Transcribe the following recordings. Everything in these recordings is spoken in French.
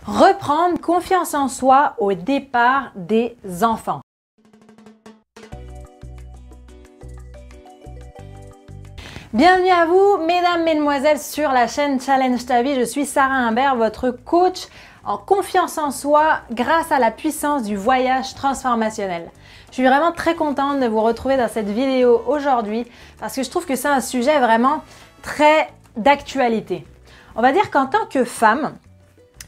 Reprendre confiance en soi au départ des enfants. Bienvenue à vous, mesdames, mesdemoiselles, sur la chaîne Challenge ta vie. Je suis Sarah Imbert, votre coach en confiance en soi grâce à la puissance du voyage transformationnel. Je suis vraiment très contente de vous retrouver dans cette vidéo aujourd'hui parce que je trouve que c'est un sujet vraiment très d'actualité. On va dire qu'en tant que femme,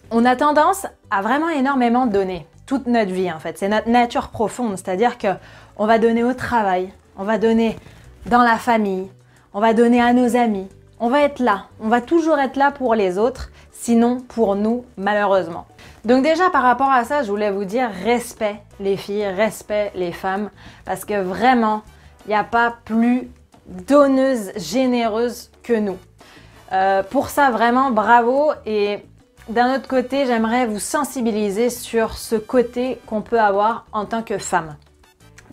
on a tendance à vraiment énormément donner toute notre vie en fait. C'est notre nature profonde, c'est-à-dire qu'on va donner au travail, on va donner dans la famille, on va donner à nos amis, on va être là, on va toujours être là pour les autres, sinon pour nous malheureusement. Donc déjà par rapport à ça, je voulais vous dire respect les filles, respect les femmes, parce que vraiment, il n'y a pas plus donneuse, généreuse que nous. Pour ça vraiment bravo et d'un autre côté, j'aimerais vous sensibiliser sur ce côté qu'on peut avoir en tant que femme.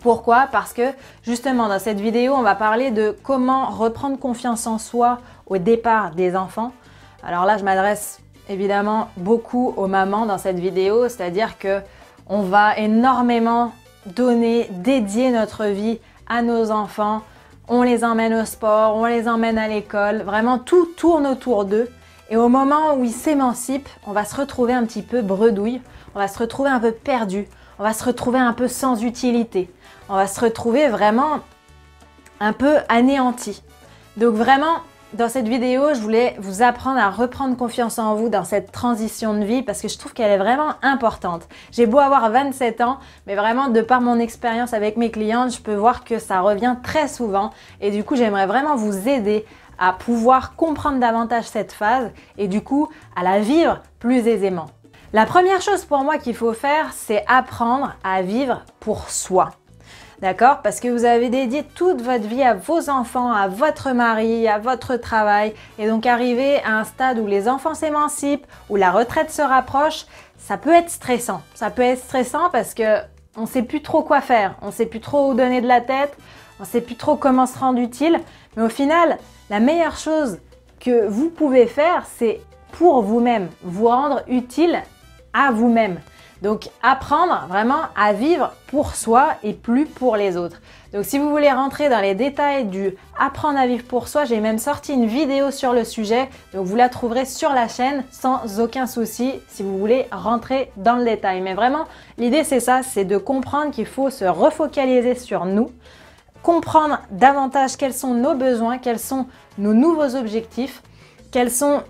Pourquoi? Parce que justement dans cette vidéo, on va parler de comment reprendre confiance en soi au départ des enfants. Alors là, je m'adresse évidemment beaucoup aux mamans dans cette vidéo, c'est-à-dire que on va énormément donner, dédier notre vie à nos enfants. On les emmène au sport, on les emmène à l'école, vraiment tout tourne autour d'eux. Et au moment où ils s'émancipent, on va se retrouver un petit peu bredouille, on va se retrouver un peu perdu, on va se retrouver un peu sans utilité, on va se retrouver vraiment un peu anéanti. Donc vraiment, dans cette vidéo, je voulais vous apprendre à reprendre confiance en vous dans cette transition de vie parce que je trouve qu'elle est vraiment importante. J'ai beau avoir 27 ans, mais vraiment de par mon expérience avec mes clientes, je peux voir que ça revient très souvent et du coup, j'aimerais vraiment vous aider à pouvoir comprendre davantage cette phase et du coup à la vivre plus aisément. La première chose pour moi qu'il faut faire, c'est apprendre à vivre pour soi. D'accord? Parce que vous avez dédié toute votre vie à vos enfants, à votre mari, à votre travail et donc arriver à un stade où les enfants s'émancipent, où la retraite se rapproche, ça peut être stressant. Ça peut être stressant parce que on ne sait plus trop quoi faire, on ne sait plus trop où donner de la tête, on ne sait plus trop comment se rendre utile, mais au final, la meilleure chose que vous pouvez faire, c'est pour vous-même, vous rendre utile à vous-même. Donc, apprendre vraiment à vivre pour soi et plus pour les autres. Donc, si vous voulez rentrer dans les détails du apprendre à vivre pour soi, j'ai même sorti une vidéo sur le sujet. Donc, vous la trouverez sur la chaîne sans aucun souci si vous voulez rentrer dans le détail. Mais vraiment, l'idée c'est ça, c'est de comprendre qu'il faut se refocaliser sur nous, comprendre davantage quels sont nos besoins, quels sont nos nouveaux objectifs, quels sont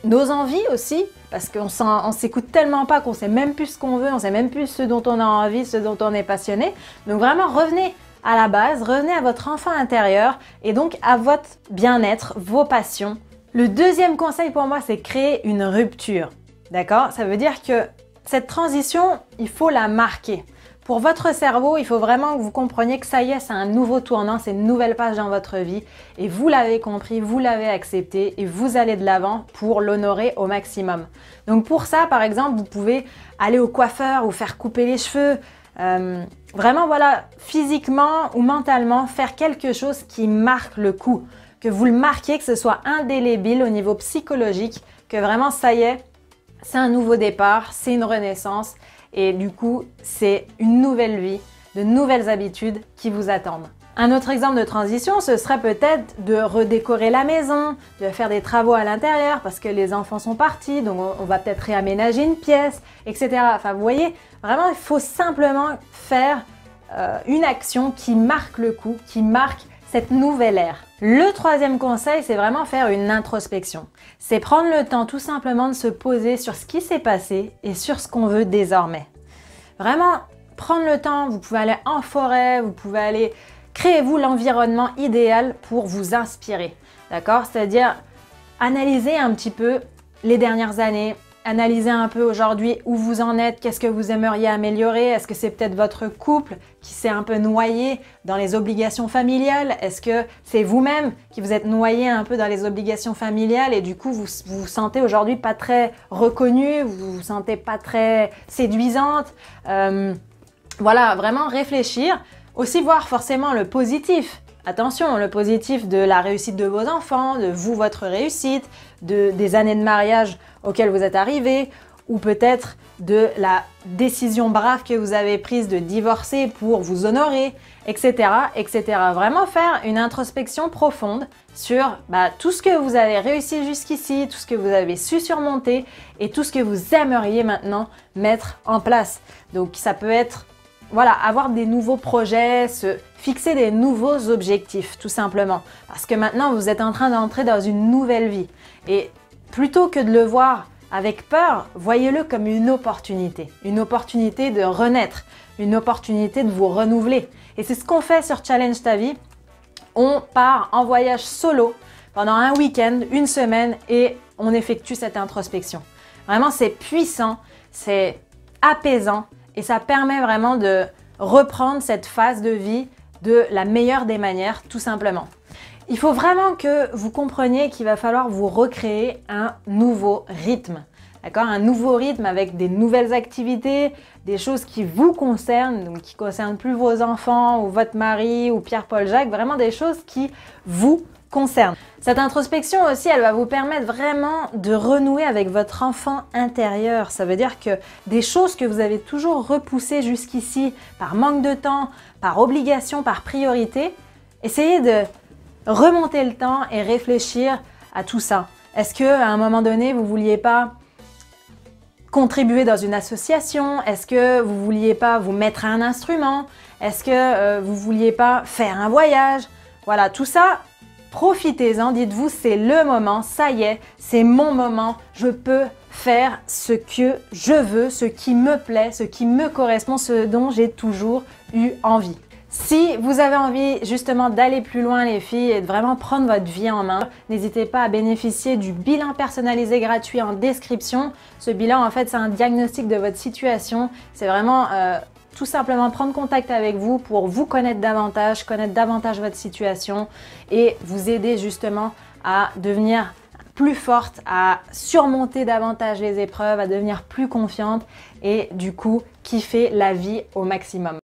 nos envies aussi, parce qu'on s'écoute tellement pas qu'on sait même plus ce qu'on veut, on sait même plus ce dont on a envie, ce dont on est passionné. Donc vraiment, revenez à la base, revenez à votre enfant intérieur et donc à votre bien-être, vos passions. Le deuxième conseil pour moi, c'est créer une rupture. D'accord? Ça veut dire que cette transition, il faut la marquer. Pour votre cerveau, il faut vraiment que vous compreniez que ça y est, c'est un nouveau tournant, c'est une nouvelle page dans votre vie et vous l'avez compris, vous l'avez accepté et vous allez de l'avant pour l'honorer au maximum. Donc pour ça, par exemple, vous pouvez aller au coiffeur ou faire couper les cheveux, vraiment voilà, physiquement ou mentalement, faire quelque chose qui marque le coup, que vous le marquiez, que ce soit indélébile au niveau psychologique, que vraiment ça y est, c'est un nouveau départ, c'est une renaissance. Et du coup, c'est une nouvelle vie, de nouvelles habitudes qui vous attendent. Un autre exemple de transition, ce serait peut-être de redécorer la maison, de faire des travaux à l'intérieur parce que les enfants sont partis, donc on va peut-être réaménager une pièce, etc. Enfin, vous voyez, vraiment, il faut simplement faire une action qui marque le coup, qui marque cette nouvelle ère. Le troisième conseil, c'est vraiment faire une introspection. C'est prendre le temps tout simplement de se poser sur ce qui s'est passé et sur ce qu'on veut désormais. Vraiment, prendre le temps, vous pouvez aller en forêt, vous pouvez aller, créez-vous l'environnement idéal pour vous inspirer. D'accord? C'est-à-dire analyser un petit peu les dernières années, analyser un peu aujourd'hui où vous en êtes, qu'est-ce que vous aimeriez améliorer, est-ce que c'est peut-être votre couple qui s'est un peu noyé dans les obligations familiales, est-ce que c'est vous-même qui vous êtes noyé un peu dans les obligations familiales et du coup vous vous sentez aujourd'hui pas très reconnue, vous vous sentez pas très séduisante, voilà, vraiment réfléchir, aussi voir forcément le positif. attention, le positif de la réussite de vos enfants, de vous, votre réussite, des années de mariage auxquelles vous êtes arrivés, ou peut-être de la décision brave que vous avez prise de divorcer pour vous honorer, etc., etc. Vraiment faire une introspection profonde sur tout ce que vous avez réussi jusqu'ici, tout ce que vous avez su surmonter et tout ce que vous aimeriez maintenant mettre en place. Donc ça peut être, voilà, avoir des nouveaux projets, se fixer des nouveaux objectifs, tout simplement. Parce que maintenant, vous êtes en train d'entrer dans une nouvelle vie. Et plutôt que de le voir avec peur, voyez-le comme une opportunité de renaître, une opportunité de vous renouveler. Et c'est ce qu'on fait sur Challenge ta vie. On part en voyage solo pendant un week-end, une semaine, et on effectue cette introspection. Vraiment, c'est puissant, c'est apaisant, et ça permet vraiment de reprendre cette phase de vie de la meilleure des manières, tout simplement. Il faut vraiment que vous compreniez qu'il va falloir vous recréer un nouveau rythme. D'accord? Un nouveau rythme avec des nouvelles activités, des choses qui vous concernent, donc qui ne concernent plus vos enfants ou votre mari ou Pierre-Paul Jacques, vraiment des choses qui vous concernent. Cette introspection aussi, elle va vous permettre vraiment de renouer avec votre enfant intérieur. Ça veut dire que des choses que vous avez toujours repoussées jusqu'ici par manque de temps, par obligation, par priorité, essayez de remonter le temps et réfléchir à tout ça. Est-ce qu'à un moment donné, vous ne vouliez pas contribuer dans une association? Est-ce que vous ne vouliez pas vous mettre à un instrument? Est-ce que vous ne vouliez pas faire un voyage? Voilà, tout ça, profitez-en, dites-vous, c'est le moment, ça y est, c'est mon moment, je peux faire ce que je veux, ce qui me plaît, ce qui me correspond, ce dont j'ai toujours eu envie. Si vous avez envie justement d'aller plus loin les filles et de vraiment prendre votre vie en main, n'hésitez pas à bénéficier du bilan personnalisé gratuit en description. Ce bilan en fait c'est un diagnostic de votre situation, c'est vraiment tout simplement prendre contact avec vous pour vous connaître davantage votre situation et vous aider justement à devenir plus forte, à surmonter davantage les épreuves, à devenir plus confiante et du coup kiffer la vie au maximum.